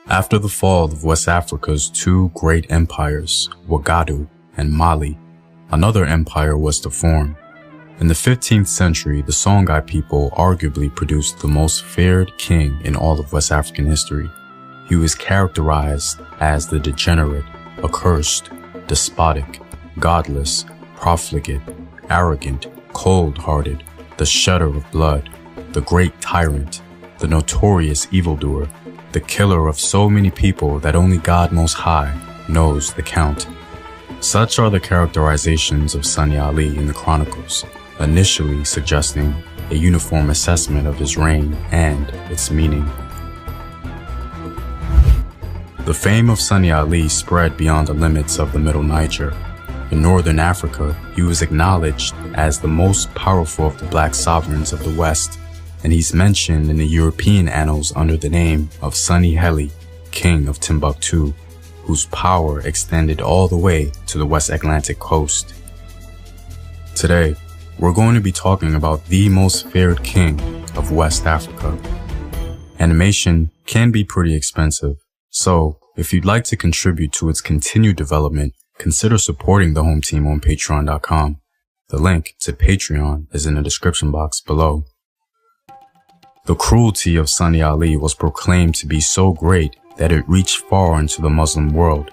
After the fall of West Africa's two great empires, Ouagadougou and Mali, another empire was to form. In the 15th century, the Songhai people arguably produced the most feared king in all of West African history. He was characterized as the degenerate, accursed, despotic, godless, profligate, arrogant, cold-hearted, the shedder of blood, the great tyrant, the notorious evildoer, the killer of so many people that only God Most High knows the count. Such are the characterizations of Sunny Ali in the Chronicles, initially suggesting a uniform assessment of his reign and its meaning. The fame of Sunny Ali spread beyond the limits of the Middle Niger. In northern Africa, he was acknowledged as the most powerful of the black sovereigns of the West, and he's mentioned in the European annals under the name of Sunny Heli, King of Timbuktu, whose power extended all the way to the West Atlantic coast. Today, we're going to be talking about the most feared king of West Africa. Animation can be pretty expensive, so if you'd like to contribute to its continued development, consider supporting the home team on patreon.com. The link to Patreon is in the description box below. The cruelty of Sunny Ali was proclaimed to be so great that it reached far into the Muslim world.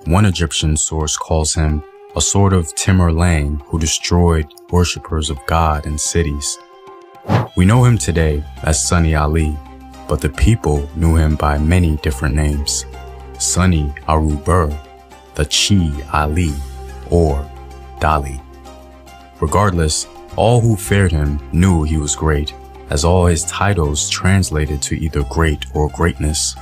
One Egyptian source calls him a sort of Tamerlane who destroyed worshippers of God and cities. We know him today as Sunny Ali, but the people knew him by many different names. Sunny Arubur, the Chi Ali, or Dali. Regardless, all who feared him knew he was great, as all his titles translated to either great or greatness.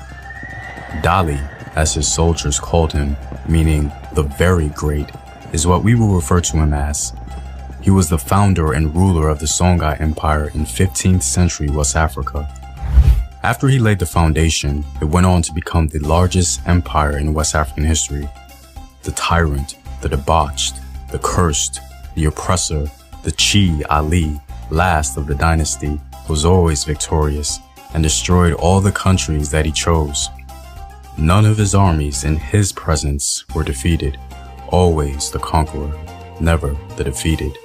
Dali, as his soldiers called him, meaning the very great, is what we will refer to him as. He was the founder and ruler of the Songhai Empire in 15th century West Africa. After he laid the foundation, it went on to become the largest empire in West African history. The tyrant, the debauched, the cursed, the oppressor, the Chi Ali, last of the dynasty, was always victorious and destroyed all the countries that he chose. None of his armies in his presence were defeated, always the conqueror, never the defeated.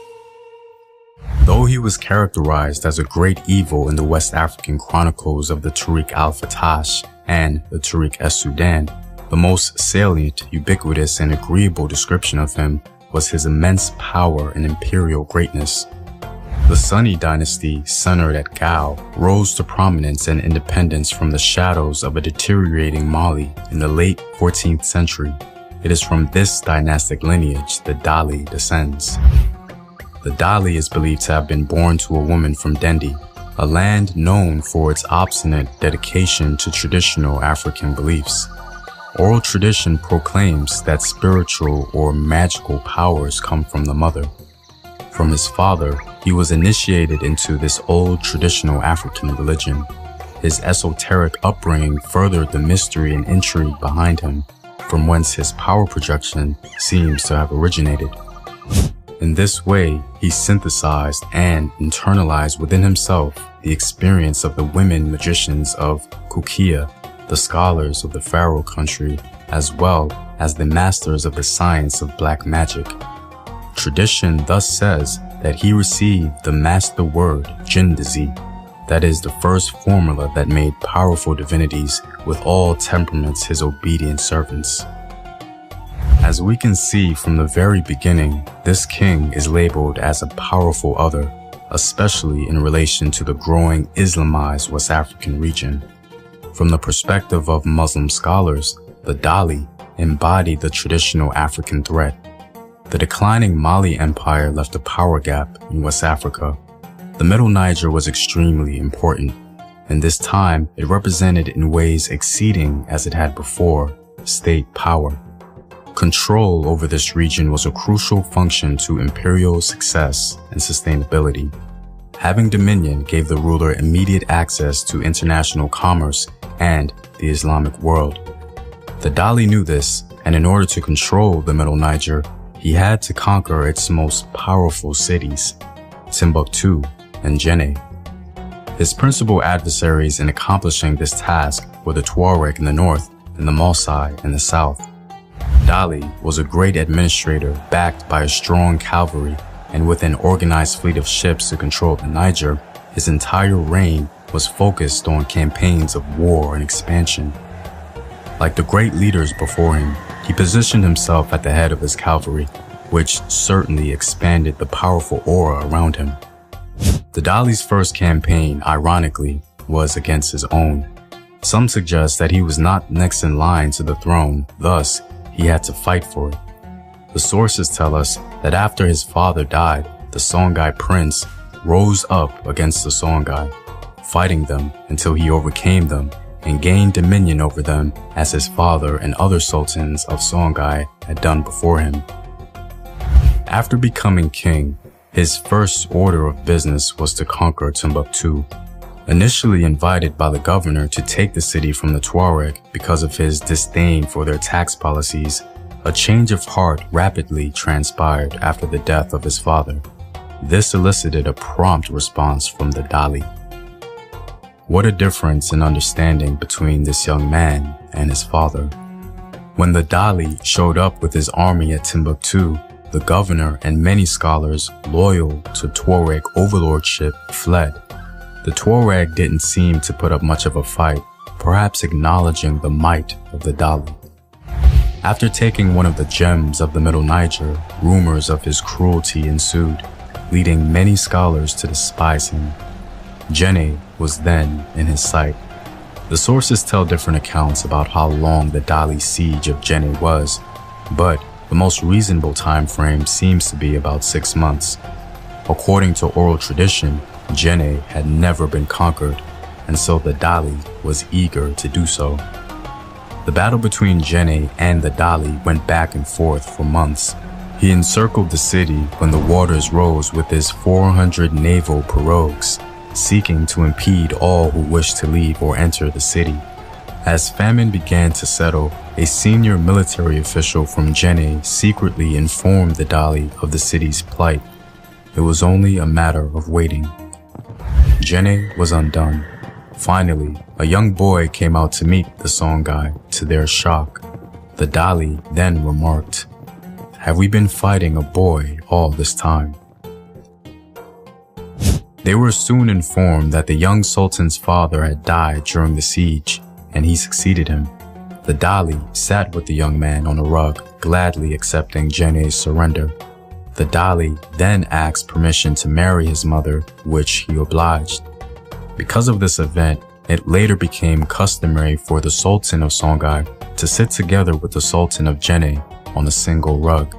Though he was characterized as a great evil in the West African chronicles of the Tariq al-Fatash and the Tariq es-Sudan, the most salient, ubiquitous, and agreeable description of him was his immense power and imperial greatness. The Sunni dynasty, centered at Gao, rose to prominence and independence from the shadows of a deteriorating Mali in the late 14th century. It is from this dynastic lineage the Dali descends. The Dali is believed to have been born to a woman from Dendi, a land known for its obstinate dedication to traditional African beliefs. Oral tradition proclaims that spiritual or magical powers come from the mother. From his father, he was initiated into this old traditional African religion. His esoteric upbringing furthered the mystery and intrigue behind him, from whence his power projection seems to have originated. In this way, he synthesized and internalized within himself the experience of the women magicians of Kukia, the scholars of the Pharaoh country, as well as the masters of the science of black magic. Tradition thus says that he received the master word Jindazi, that is the first formula that made powerful divinities with all temperaments his obedient servants. As we can see from the very beginning, this king is labeled as a powerful other, especially in relation to the growing Islamized West African region. From the perspective of Muslim scholars, the Dali embodied the traditional African threat. The declining Mali Empire left a power gap in West Africa. The Middle Niger was extremely important, and this time it represented in ways exceeding as it had before state power. Control over this region was a crucial function to imperial success and sustainability. Having dominion gave the ruler immediate access to international commerce and the Islamic world. The Dali knew this and in order to control the Middle Niger, he had to conquer its most powerful cities, Timbuktu and Jenne. His principal adversaries in accomplishing this task were the Tuareg in the north and the Maasai in the south. Dali was a great administrator backed by a strong cavalry, and with an organized fleet of ships to control the Niger, his entire reign was focused on campaigns of war and expansion. Like the great leaders before him, he positioned himself at the head of his cavalry, which certainly expanded the powerful aura around him. The Dali's first campaign, ironically, was against his own. Some suggest that he was not next in line to the throne, thus, he had to fight for it. The sources tell us that after his father died, the Songhai prince rose up against the Songhai, fighting them until he overcame them and gained dominion over them as his father and other sultans of Songhai had done before him. After becoming king, his first order of business was to conquer Timbuktu. Initially invited by the governor to take the city from the Tuareg because of his disdain for their tax policies, a change of heart rapidly transpired after the death of his father. This elicited a prompt response from the Dali. What a difference in understanding between this young man and his father. When the Dali showed up with his army at Timbuktu, the governor and many scholars loyal to Tuareg overlordship fled. The Tuareg didn't seem to put up much of a fight, perhaps acknowledging the might of the Dali. After taking one of the gems of the Middle Niger, rumors of his cruelty ensued, leading many scholars to despise him. Jenne was then in his sight. The sources tell different accounts about how long the Dali's siege of Jenne was, but the most reasonable time frame seems to be about 6 months. According to oral tradition, Jenne had never been conquered, and so the Dali was eager to do so. The battle between Jenne and the Dali went back and forth for months. He encircled the city when the waters rose with his 400 naval pirogues, seeking to impede all who wished to leave or enter the city. As famine began to settle, a senior military official from Jenne secretly informed the Dali of the city's plight. It was only a matter of waiting. Jenne was undone. Finally, a young boy came out to meet the Songhai. To their shock, the Dali then remarked, "Have we been fighting a boy all this time?" They were soon informed that the young sultan's father had died during the siege, and he succeeded him. The Dali sat with the young man on a rug, gladly accepting Jenne's surrender. The Dali then asked permission to marry his mother, which he obliged. Because of this event, it later became customary for the Sultan of Songhai to sit together with the Sultan of Jenne on a single rug.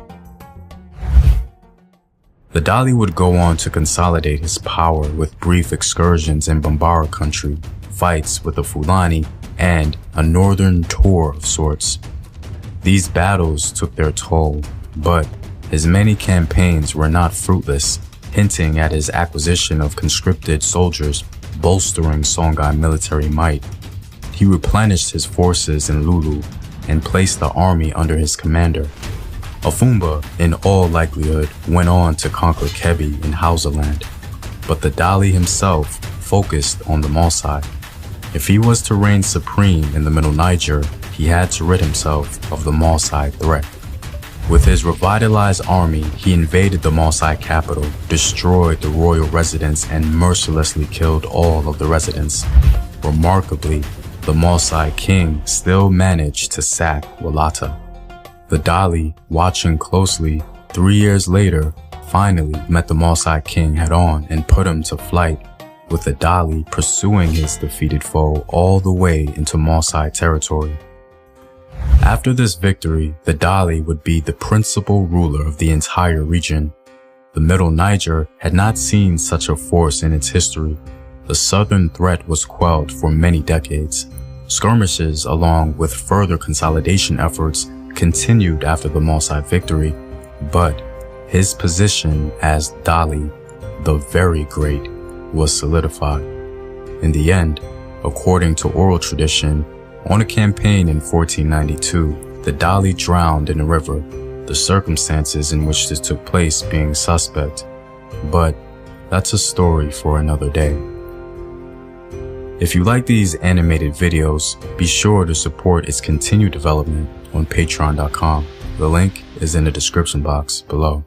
The Dali would go on to consolidate his power with brief excursions in Bambara country, fights with the Fulani, and a northern tour of sorts. These battles took their toll, but his many campaigns were not fruitless, hinting at his acquisition of conscripted soldiers, bolstering Songhai military might. He replenished his forces in Lulu and placed the army under his commander. Afumba, in all likelihood, went on to conquer Kebbi in Hausaland, but the Dali himself focused on the Maasai. If he was to reign supreme in the Middle Niger, he had to rid himself of the Maasai threat. With his revitalized army, he invaded the Maasai capital, destroyed the royal residence, and mercilessly killed all of the residents. Remarkably, the Maasai king still managed to sack Walata. The Dali, watching closely, 3 years later, finally met the Maasai king head-on and put him to flight, with the Dali pursuing his defeated foe all the way into Maasai territory. After this victory, the Dali would be the principal ruler of the entire region. The Middle Niger had not seen such a force in its history. The southern threat was quelled for many decades. Skirmishes, along with further consolidation efforts, continued after the Maasai victory, but his position as Dali, the Very Great, was solidified. In the end, according to oral tradition, on a campaign in 1492, the dolly drowned in the river, the circumstances in which this took place being suspect, but that's a story for another day. If you like these animated videos, be sure to support its continued development on patreon.com. The link is in the description box below.